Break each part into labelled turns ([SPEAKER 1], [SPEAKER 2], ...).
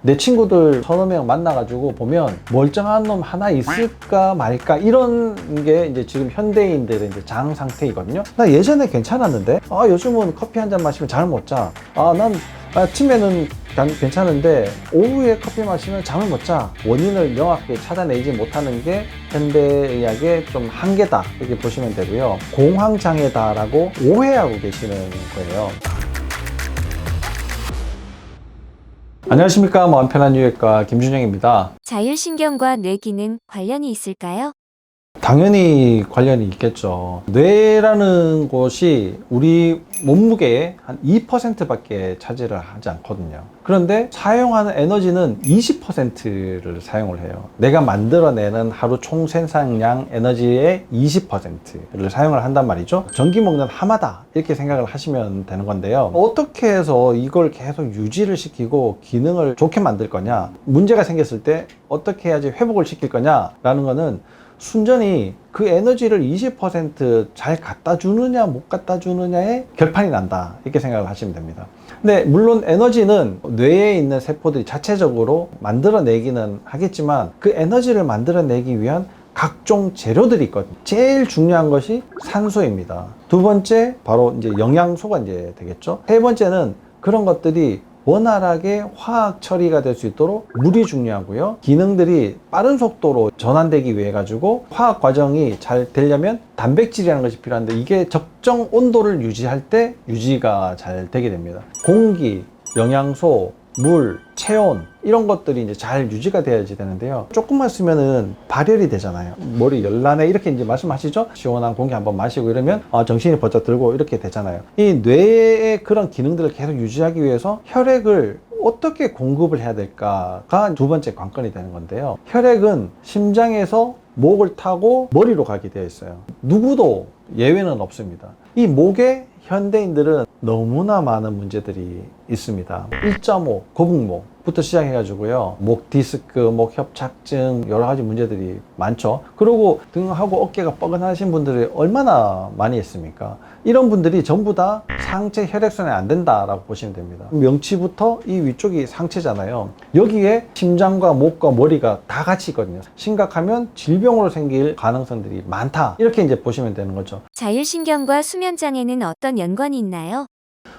[SPEAKER 1] 내 친구들 서너 명 만나가지고 보면 멀쩡한 놈 하나 있을까 말까 이런 게 이제 지금 현대인들의 이제 장 상태이거든요. 나 예전에 괜찮았는데 요즘은 커피 한 잔 마시면 잠을 못 자. 난 아침에는 괜찮은데 오후에 커피 마시면 잠을 못 자. 원인을 명확하게 찾아내지 못하는 게 현대의학의 좀 한계다 이렇게 보시면 되고요. 공황장애다라고 오해하고 계시는 거예요. 안녕하십니까. 마음 편한 유형외과 김준영입니다.
[SPEAKER 2] 자율신경과 뇌 기능 관련이 있을까요?
[SPEAKER 1] 당연히 관련이 있겠죠. 뇌라는 곳이 우리 몸무게의 한 2%밖에 차지를 하지 않거든요. 그런데 사용하는 에너지는 20%를 사용을 해요. 내가 만들어내는 하루 총 생산량 에너지의 20%를 사용을 한단 말이죠. 전기 먹는 하마다 이렇게 생각을 하시면 되는 건데요. 어떻게 해서 이걸 계속 유지를 시키고 기능을 좋게 만들 거냐, 문제가 생겼을 때 어떻게 해야지 회복을 시킬 거냐라는 거는 순전히 그 에너지를 20% 잘 갖다 주느냐 못 갖다 주느냐에 결판이 난다 이렇게 생각을 하시면 됩니다. 근데 물론 에너지는 뇌에 있는 세포들이 자체적으로 만들어내기는 하겠지만 그 에너지를 만들어내기 위한 각종 재료들이 있거든요. 제일 중요한 것이 산소입니다. 두 번째 바로 이제 영양소가 이제 되겠죠. 세 번째는 그런 것들이 원활하게 화학 처리가 될 수 있도록 물이 중요하고요. 기능들이 빠른 속도로 전환되기 위해 가지고 화학 과정이 잘 되려면 단백질이라는 것이 필요한데 이게 적정 온도를 유지할 때 유지가 잘 되게 됩니다. 공기, 영양소, 물, 체온 이런 것들이 이제 잘 유지가 돼야지 되는데요. 조금만 쓰면은 발열이 되잖아요. 머리 열나네 이렇게 이제 말씀하시죠. 시원한 공기 한번 마시고 이러면 정신이 번쩍 들고 이렇게 되잖아요. 이 뇌의 그런 기능들을 계속 유지하기 위해서 혈액을 어떻게 공급을 해야 될까가 두 번째 관건이 되는 건데요. 혈액은 심장에서 목을 타고 머리로 가게 되어 있어요. 누구도 예외는 없습니다. 이 목에 현대인들은 너무나 많은 문제들이 있습니다. 1.5 거북목부터 시작해가지고요. 목 디스크, 목 협착증 여러 가지 문제들이 많죠. 그리고 등하고 어깨가 뻐근하신 분들이 얼마나 많이 있습니까? 이런 분들이 전부 다 상체 혈액순환이 안 된다라고 보시면 됩니다. 명치부터 이 위쪽이 상체잖아요. 여기에 심장과 목과 머리가 다 같이 있거든요. 심각하면 질병으로 생길 가능성들이 많다. 이렇게 이제 보시면 되는 거죠.
[SPEAKER 2] 자율신경과 수면장애는 어떤 연관이 있나요?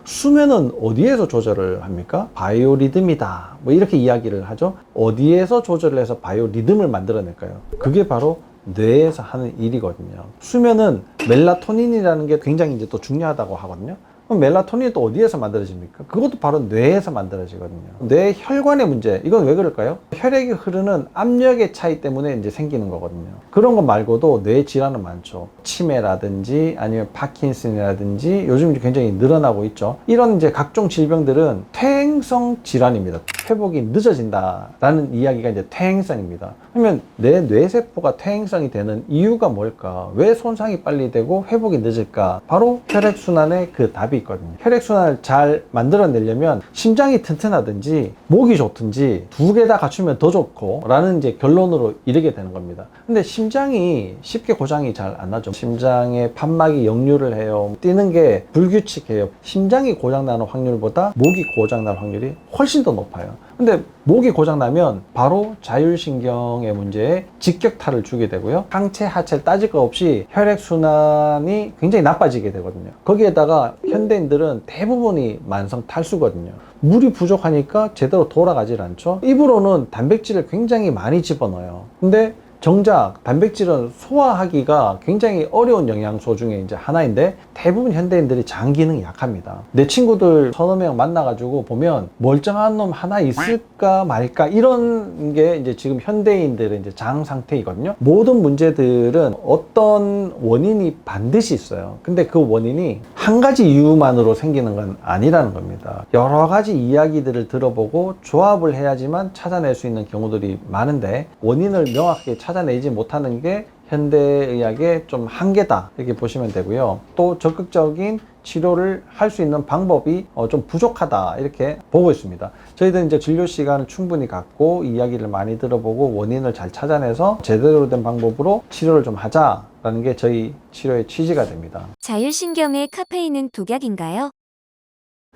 [SPEAKER 1] 수면은 어디에서 조절을 합니까? 바이오리듬이다. 뭐 이렇게 이야기를 하죠. 어디에서 조절을 해서 바이오리듬을 만들어낼까요? 그게 바로 뇌에서 하는 일이거든요. 수면은 멜라토닌이라는 게 굉장히 이제 또 중요하다고 하거든요. 그럼 멜라토닌이 또 어디에서 만들어집니까? 그것도 바로 뇌에서 만들어지거든요. 뇌 혈관의 문제, 이건 왜 그럴까요? 혈액이 흐르는 압력의 차이 때문에 이제 생기는 거거든요. 그런 거 말고도 뇌 질환은 많죠. 치매라든지 아니면 파킨슨이라든지 요즘 굉장히 늘어나고 있죠. 이런 이제 각종 질병들은 퇴행성 질환입니다. 회복이 늦어진다라는 이야기가 이제 퇴행성입니다. 그러면 내 뇌세포가 퇴행성이 되는 이유가 뭘까? 왜 손상이 빨리 되고 회복이 늦을까? 바로 혈액순환의 그 답이 있거든요. 혈액순환을 잘 만들어내려면 심장이 튼튼하든지 목이 좋든지 두 개 다 갖추면 더 좋고 라는 이제 결론으로 이르게 되는 겁니다. 근데 심장이 쉽게 고장이 잘 안 나죠. 심장의 판막이 역류를 해요. 뛰는 게 불규칙해요. 심장이 고장나는 확률보다 목이 고장날 확률이 훨씬 더 높아요. 근데 목이 고장나면 바로 자율신경의 문제에 직격탄을 주게 되고요. 상체 하체를 따질 것 없이 혈액순환이 굉장히 나빠지게 되거든요. 거기에다가 현대인들은 대부분이 만성 탈수거든요. 물이 부족하니까 제대로 돌아가질 않죠. 입으로는 단백질을 굉장히 많이 집어넣어요. 근데 정작 단백질은 소화하기가 굉장히 어려운 영양소 중에 이제 하나인데 대부분 현대인들이 장 기능이 약합니다. 내 친구들 서너 명 만나가지고 보면 멀쩡한 놈 하나 있을까 말까 이런 게 이제 지금 현대인들의 이제 장 상태이거든요. 모든 문제들은 어떤 원인이 반드시 있어요. 근데 그 원인이 한 가지 이유만으로 생기는 건 아니라는 겁니다. 여러 가지 이야기들을 들어보고 조합을 해야지만 찾아낼 수 있는 경우들이 많은데 원인을 명확하게 찾아내지 못하는 게 현대의학의 좀 한계다 이렇게 보시면 되고요. 또 적극적인 치료를 할 수 있는 방법이 좀 부족하다 이렇게 보고 있습니다. 저희들은 이제 진료 시간을 충분히 갖고 이야기를 많이 들어보고 원인을 잘 찾아내서 제대로 된 방법으로 치료를 좀 하자라는 게 저희 치료의 취지가 됩니다.
[SPEAKER 2] 자율신경의 카페인은 독약인가요?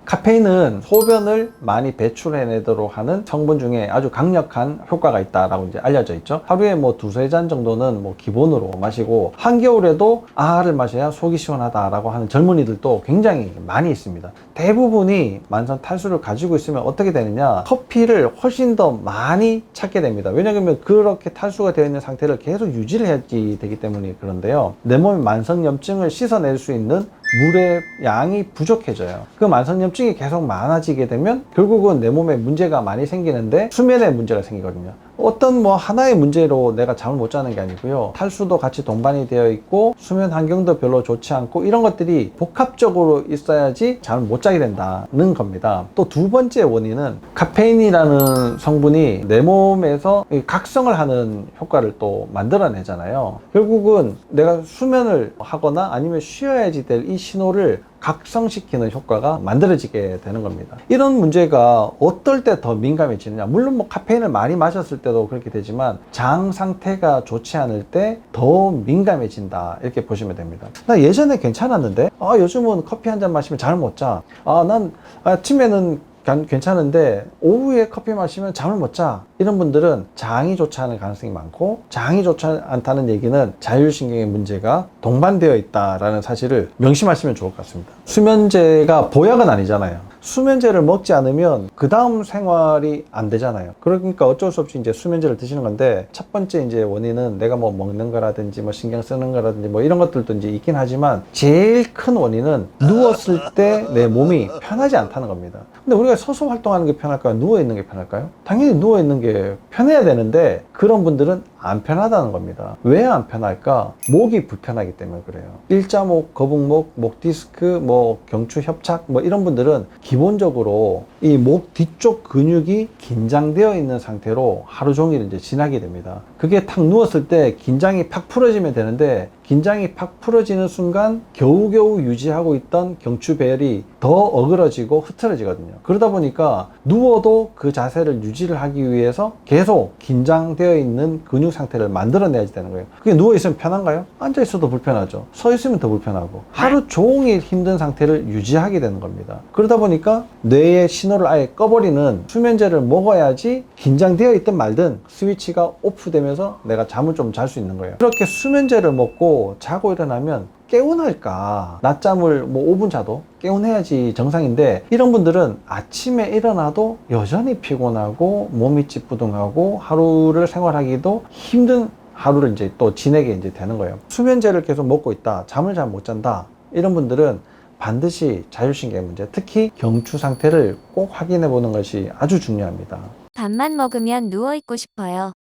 [SPEAKER 1] 카페인은 소변을 많이 배출해내도록 하는 성분 중에 아주 강력한 효과가 있다라고 이제 알려져 있죠. 하루에 뭐 두세 잔 정도는 뭐 기본으로 마시고, 한겨울에도 아를 마셔야 속이 시원하다라고 하는 젊은이들도 굉장히 많이 있습니다. 대부분이 만성 탈수를 가지고 있으면 어떻게 되느냐, 커피를 훨씬 더 많이 찾게 됩니다. 왜냐하면 그렇게 탈수가 되어 있는 상태를 계속 유지를 해야지 되기 때문에 그런데요, 내 몸의 만성염증을 씻어낼 수 있는 물의 양이 부족해져요. 그 만성염증이 계속 많아지게 되면 결국은 내 몸에 문제가 많이 생기는데, 수면에 문제가 생기거든요. 어떤 뭐 하나의 문제로 내가 잠을 못 자는 게 아니고요, 탈수도 같이 동반이 되어 있고 수면 환경도 별로 좋지 않고, 이런 것들이 복합적으로 있어야지 잠을 못 자게 된다는 겁니다. 또 두 번째 원인은, 카페인이라는 성분이 내 몸에서 각성을 하는 효과를 또 만들어내잖아요. 결국은 내가 수면을 하거나 아니면 쉬어야지 될 이 신호를 각성시키는 효과가 만들어지게 되는 겁니다. 이런 문제가 어떨 때 더 민감해지느냐, 물론 뭐 카페인을 많이 마셨을 때도 그렇게 되지만 장 상태가 좋지 않을 때 더 민감해진다, 이렇게 보시면 됩니다. 나 예전에 괜찮았는데 요즘은 커피 한 잔 마시면 잠을 못 자. 난 아침에는 괜찮은데 오후에 커피 마시면 잠을 못 자. 이런 분들은 장이 좋지 않을 가능성이 많고, 장이 좋지 않다는 얘기는 자율신경의 문제가 동반되어 있다라는 사실을 명심하시면 좋을 것 같습니다. 수면제가 보약은 아니잖아요. 수면제를 먹지 않으면 그 다음 생활이 안 되잖아요. 그러니까 어쩔 수 없이 이제 수면제를 드시는 건데, 첫 번째 이제 원인은 내가 뭐 먹는 거라든지 뭐 신경 쓰는 거라든지 뭐 이런 것들도 이제 있긴 하지만, 제일 큰 원인은 누웠을 때 내 몸이 편하지 않다는 겁니다. 근데 우리가 서서 활동하는 게 편할까요? 누워 있는 게 편할까요? 당연히 누워 있는 게 편해야 되는데, 그런 분들은 안 편하다는 겁니다. 왜 안 편할까? 목이 불편하기 때문에 그래요. 일자목, 거북목, 목 디스크, 뭐 경추 협착, 뭐 이런 분들은 기본적으로 이 목 뒤쪽 근육이 긴장되어 있는 상태로 하루 종일 이제 지나게 됩니다. 그게 탁 누웠을 때 긴장이 팍 풀어지면 되는데, 긴장이 팍 풀어지는 순간 겨우겨우 유지하고 있던 경추 배열이 더 어그러지고 흐트러지거든요. 그러다 보니까 누워도 그 자세를 유지를 하기 위해서 계속 긴장되어 있는 근육 상태를 만들어내야지 되는 거예요. 그게 누워있으면 편한가요? 앉아있어도 불편하죠. 서있으면 더 불편하고, 하루 종일 힘든 상태를 유지하게 되는 겁니다. 그러다 보니까 뇌의 신호를 아예 꺼버리는, 수면제를 먹어야지 긴장되어 있든 말든 스위치가 오프되면서 내가 잠을 좀 잘 수 있는 거예요. 그렇게 수면제를 먹고 자고 일어나면 개운할까? 낮잠을 뭐 5분 자도 개운해야지 정상인데, 이런 분들은 아침에 일어나도 여전히 피곤하고 몸이 찌뿌둥하고 하루를 생활하기도 힘든 하루를 이제 또 지내게 이제 되는 거예요. 수면제를 계속 먹고 있다, 잠을 잘 못 잔다, 이런 분들은 반드시 자율신경 문제, 특히 경추 상태를 꼭 확인해 보는 것이 아주 중요합니다.
[SPEAKER 2] 밥만 먹으면 누워있고 싶어요.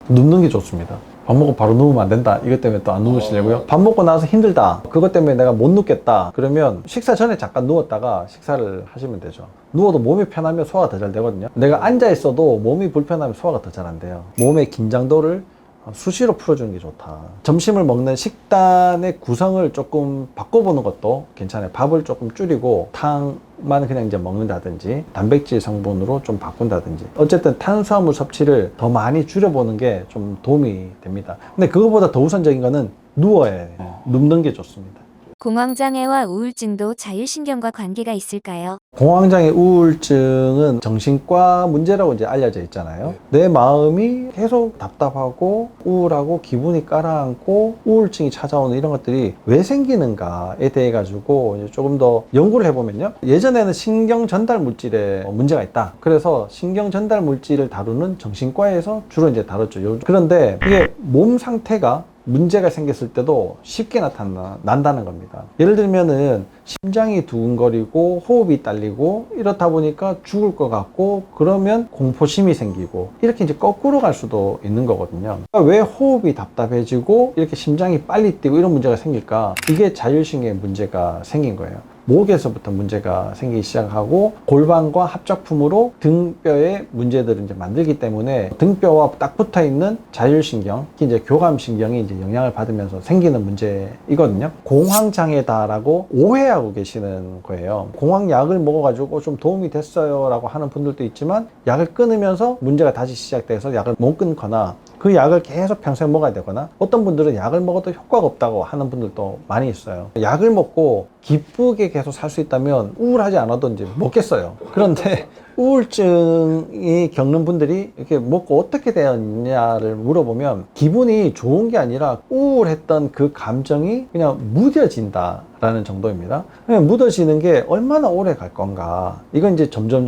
[SPEAKER 1] 눕는 게 좋습니다. 밥 먹고 바로 누우면 안 된다, 이것 때문에 또 안 누우시려고요? 밥 먹고 나서 힘들다, 그것 때문에 내가 못 눕겠다, 그러면 식사 전에 잠깐 누웠다가 식사를 하시면 되죠. 누워도 몸이 편하면 소화가 더 잘 되거든요. 내가 앉아 있어도 몸이 불편하면 소화가 더 잘 안 돼요. 몸의 긴장도를 수시로 풀어주는 게 좋다. 점심을 먹는 식단의 구성을 조금 바꿔보는 것도 괜찮아요. 밥을 조금 줄이고 탕만 그냥 이제 먹는다든지, 단백질 성분으로 좀 바꾼다든지, 어쨌든 탄수화물 섭취를 더 많이 줄여보는 게 좀 도움이 됩니다. 근데 그거보다 더 우선적인 거는 누워야 해요. 눕는 게 좋습니다.
[SPEAKER 2] 공황장애와 우울증도 자율신경과 관계가 있을까요?
[SPEAKER 1] 공황장애 우울증은 정신과 문제라고 이제 알려져 있잖아요. 내 마음이 계속 답답하고 우울하고 기분이 가라앉고 우울증이 찾아오는 이런 것들이 왜 생기는가에 대해 가지고 이제 조금 더 연구를 해보면요, 예전에는 신경 전달 물질에 문제가 있다, 그래서 신경 전달 물질을 다루는 정신과에서 주로 이제 다뤘죠. 그런데 이게 몸 상태가 문제가 생겼을 때도 쉽게 나타난다는 겁니다. 예를 들면은 심장이 두근거리고 호흡이 딸리고 이렇다 보니까 죽을 것 같고, 그러면 공포심이 생기고, 이렇게 이제 거꾸로 갈 수도 있는 거거든요. 왜 호흡이 답답해지고 이렇게 심장이 빨리 뛰고 이런 문제가 생길까? 이게 자율신경에 문제가 생긴 거예요. 목에서부터 문제가 생기기 시작하고, 골반과 합작품으로 등뼈에 문제들을 이제 만들기 때문에 등뼈와 딱 붙어 있는 자율신경, 특히 이제 교감신경이 이제 영향을 받으면서 생기는 문제이거든요. 공황장애다라고 오해하고 계시는 거예요. 공황약을 먹어가지고 좀 도움이 됐어요 라고 하는 분들도 있지만, 약을 끊으면서 문제가 다시 시작돼서 약을 못 끊거나, 그 약을 계속 평생 먹어야 되거나, 어떤 분들은 약을 먹어도 효과가 없다고 하는 분들도 많이 있어요. 약을 먹고 기쁘게 계속 살 수 있다면 우울하지 않아도 이제 먹겠어요. 그런데 우울증이 겪는 분들이 이렇게 먹고 어떻게 되었냐를 물어보면 기분이 좋은 게 아니라 우울했던 그 감정이 그냥 무뎌진다라는 정도입니다. 그냥 묻어지는 게 얼마나 오래 갈 건가. 이건 이제 점점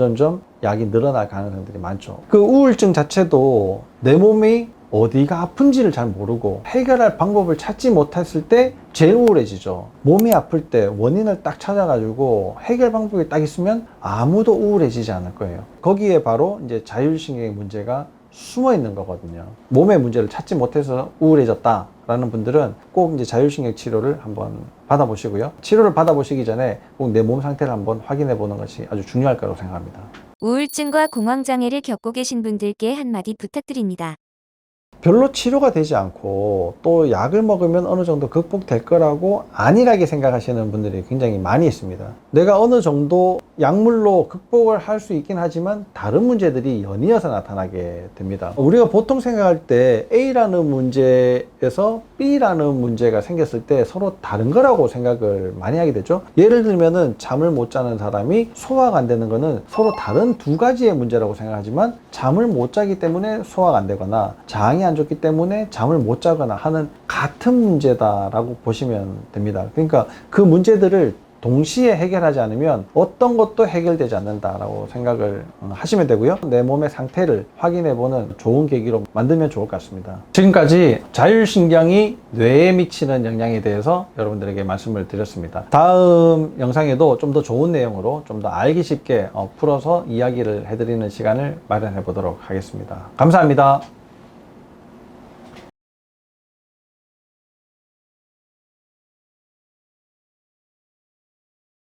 [SPEAKER 1] 약이 늘어날 가능성들이 많죠. 그 우울증 자체도 내 몸이 어디가 아픈지를 잘 모르고 해결할 방법을 찾지 못했을 때 제일 우울해지죠. 몸이 아플 때 원인을 딱 찾아가지고 해결 방법이 딱 있으면 아무도 우울해지지 않을 거예요. 거기에 바로 이제 자율신경의 문제가 숨어 있는 거거든요. 몸의 문제를 찾지 못해서 우울해졌다라는 분들은 꼭 이제 자율신경 치료를 한번 받아보시고요. 치료를 받아보시기 전에 꼭 내 몸 상태를 한번 확인해 보는 것이 아주 중요할 거라고 생각합니다.
[SPEAKER 2] 우울증과 공황장애를 겪고 계신 분들께 한마디 부탁드립니다.
[SPEAKER 1] 별로 치료가 되지 않고 또 약을 먹으면 어느 정도 극복될 거라고 안일하게 생각하시는 분들이 굉장히 많이 있습니다. 내가 어느 정도 약물로 극복을 할 수 있긴 하지만 다른 문제들이 연이어서 나타나게 됩니다. 우리가 보통 생각할 때 A라는 문제에서 B라는 문제가 생겼을 때 서로 다른 거라고 생각을 많이 하게 되죠. 예를 들면은 잠을 못 자는 사람이 소화가 안 되는 거는 서로 다른 두 가지의 문제라고 생각하지만 잠을 못 자기 때문에 소화가 안 되거나 장이 안 좋기 때문에 잠을 못 자거나 하는 같은 문제다라고 보시면 됩니다. 그러니까 그 문제들을 동시에 해결하지 않으면 어떤 것도 해결되지 않는다라고 생각을 하시면 되고요. 내 몸의 상태를 확인해보는 좋은 계기로 만들면 좋을 것 같습니다. 지금까지 자율신경이 뇌에 미치는 영향에 대해서 여러분들에게 말씀을 드렸습니다. 다음 영상에도 좀 더 좋은 내용으로 좀 더 알기 쉽게 풀어서 이야기를 해드리는 시간을 마련해 보도록 하겠습니다. 감사합니다.